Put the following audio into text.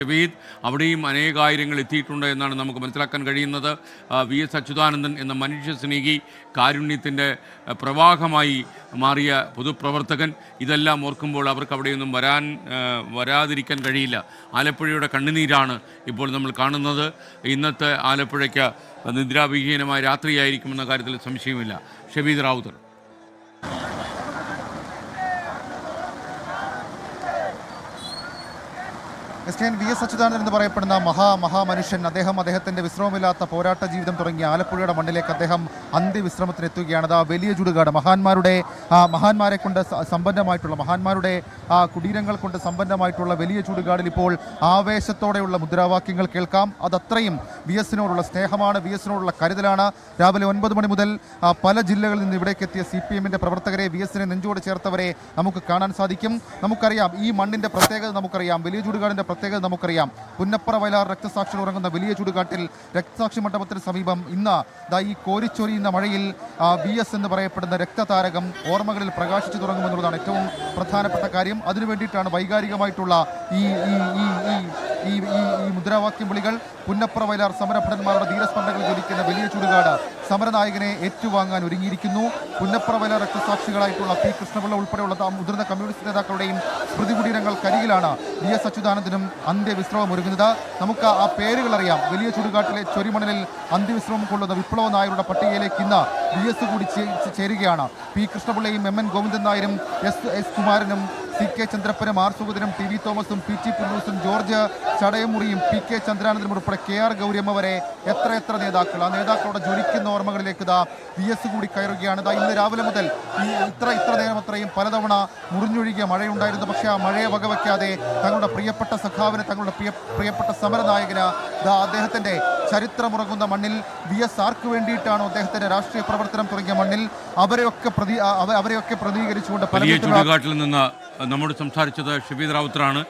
ഷബീദ്, അവിടെയും അനേകായിരങ്ങൾ എത്തിയിട്ടുണ്ട് എന്നാണ് നമുക്ക് മനസ്സിലാക്കാൻ കഴിയുന്നത്. VS അച്യുതാനന്ദൻ എന്ന മനുഷ്യ സ്നേഹി, കാരുണ്യത്തിൻ്റെ പ്രവാഹമായി മാറിയ പൊതുപ്രവർത്തകൻ, ഇതെല്ലാം ഓർക്കുമ്പോൾ അവർക്ക് അവിടെയൊന്നും വരാതിരിക്കാൻ കഴിയില്ല. ആലപ്പുഴയുടെ കണ്ണുനീരാണ് ഇപ്പോൾ നമ്മൾ കാണുന്നത്. ഇന്നത്തെ ആലപ്പുഴയ്ക്ക് നിദ്രാവിഹീനമായ രാത്രിയായിരിക്കുമെന്ന കാര്യത്തിൽ സംശയമില്ല. ഷബീദ് റാവുത്തർ. VS അച്യുതാനന്ദൻ എന്ന് പറയപ്പെടുന്ന മഹാമനുഷ്യൻ, അദ്ദേഹത്തിൻ്റെ വിശ്രമമില്ലാത്ത പോരാട്ട ജീവിതം തുടങ്ങിയ ആലപ്പുഴയുടെ മണ്ണിലേക്ക് അദ്ദേഹം അന്ത്യവിശ്രമത്തിന് എത്തുകയാണ്. അത് വലിയ ചുടുകാട്, മഹാന്മാരെ കൊണ്ട് സമ്പന്നമായിട്ടുള്ള, മഹാന്മാരുടെ കുടീരങ്ങൾ കൊണ്ട് സമ്പന്നമായിട്ടുള്ള വലിയ ചുടുകാടിൽ ഇപ്പോൾ ആവേശത്തോടെയുള്ള മുദ്രാവാക്യങ്ങൾ കേൾക്കാം. അതത്രയും VSനോടുള്ള സ്നേഹമാണ്, VSനോടുള്ള കരുതലാണ്. രാവിലെ 9 മണി മുതൽ പല ജില്ലകളിൽ നിന്ന് ഇവിടേക്ക് എത്തിയ CPMൻ്റെ പ്രവർത്തകരെ, VSനെ നെഞ്ചോട് ചേർത്തവരെ നമുക്ക് കാണാൻ സാധിക്കും. നമുക്കറിയാം ഈ മണ്ണിൻ്റെ പ്രത്യേകത, നമുക്കറിയാം വലിയ ചുടുകാടിൻ്റെ പ്രത്യേകത നമുക്കറിയാം. പുന്നപ്ര വയലാർ രക്തസാക്ഷികൾ ഉറങ്ങുന്ന വലിയ ചുടുകാട്ടിൽ രക്തസാക്ഷി മണ്ഡപത്തിന് സമീപം ഇന്ന് ഈ കോരിച്ചൊരിയുന്ന മഴയിൽ VS എന്ന് പറയപ്പെടുന്ന രക്തതാരകം ഓർമ്മകളിൽ പ്രകാശിച്ചു തുടങ്ങുമെന്നുള്ളതാണ് ഏറ്റവും പ്രധാനപ്പെട്ട കാര്യം. അതിനുവേണ്ടിയിട്ടാണ് വൈകാരികമായിട്ടുള്ള ഈ മുദ്രാവാക്യം വിളികൾ. പുന്നപ്ര വയലാർ സമരഭടന്മാരുടെ ധീരസ്പന്ദങ്ങൾ ജ്വലിക്കുന്ന വലിയ ചുടുകാട് സമരനായകനെ ഏറ്റുവാങ്ങാൻ ഒരുങ്ങിയിരിക്കുന്നു. പുന്നപ്ര വയലാർ രക്തസാക്ഷികളായിട്ടുള്ള P. കൃഷ്ണപിള്ള ഉൾപ്പെടെയുള്ള മുതിർന്ന കമ്മ്യൂണിസ്റ്റ് നേതാക്കളുടെയും സ്മൃതി കുടീരങ്ങൾ VS അച്യുതാനന്ദനും അന്ത്യവിശ്രമം ഒരുങ്ങുന്നത്. നമുക്ക് ആ പേരുകൾ അറിയാം. വലിയ ചുടുകാട്ടിലെ ചൊരിമണലിൽ അന്ത്യവിശ്രമം കൊള്ളുന്ന വിപ്ലവ നായരുടെ പട്ടികയിലേക്ക് ഇന്ന് VS കൂടി ചേരുകയാണ്. P. കൃഷ്ണപിള്ളയും MN ഗോവിന്ദൻ നായരും S. കുമാരനും CK ചന്ദ്രപ്പനും R. സുഗതനും TV തോമസും PT പുന്നൂസും ജോർജ് ചടയമുറിയും PK ചന്ദ്രാനന്ദനും ഉൾപ്പെടെ KR ഗൗരിയമ്മ വരെ എത്ര നേതാക്കൾ, ആ നേതാക്കളുടെ ജ്വലിക്കുന്ന ഓർമ്മകളിലേക്ക് VS കൂടി കയറുകയാണ്. ഇന്ന് രാവിലെ മുതൽ ഇത്ര നേരം അത്രയും പലതവണ മുറിഞ്ഞൊഴുകിയ മഴയുണ്ടായിരുന്നു. പക്ഷേ ആ മഴയെ വകവയ്ക്കാതെ തങ്ങളുടെ പ്രിയപ്പെട്ട സഖാവിന്, തങ്ങളുടെ പ്രിയപ്പെട്ട സമരനായകന്, അദ്ദേഹത്തിൻ്റെ ചരിത്രമുറങ്ങുന്ന മണ്ണിൽ VS ആർക്ക് വേണ്ടിയിട്ടാണോ അദ്ദേഹത്തിൻ്റെ രാഷ്ട്രീയ പ്രവർത്തനം തുടങ്ങിയ മണ്ണിൽ അവരെയൊക്കെ പ്രതികരിച്ചുകൊണ്ട് പല ചുടുകാട്ടിൽ നിന്ന് നമ്മോട് സംസാരിച്ചത് ഷബീദ് റാവുത്തറാണ്.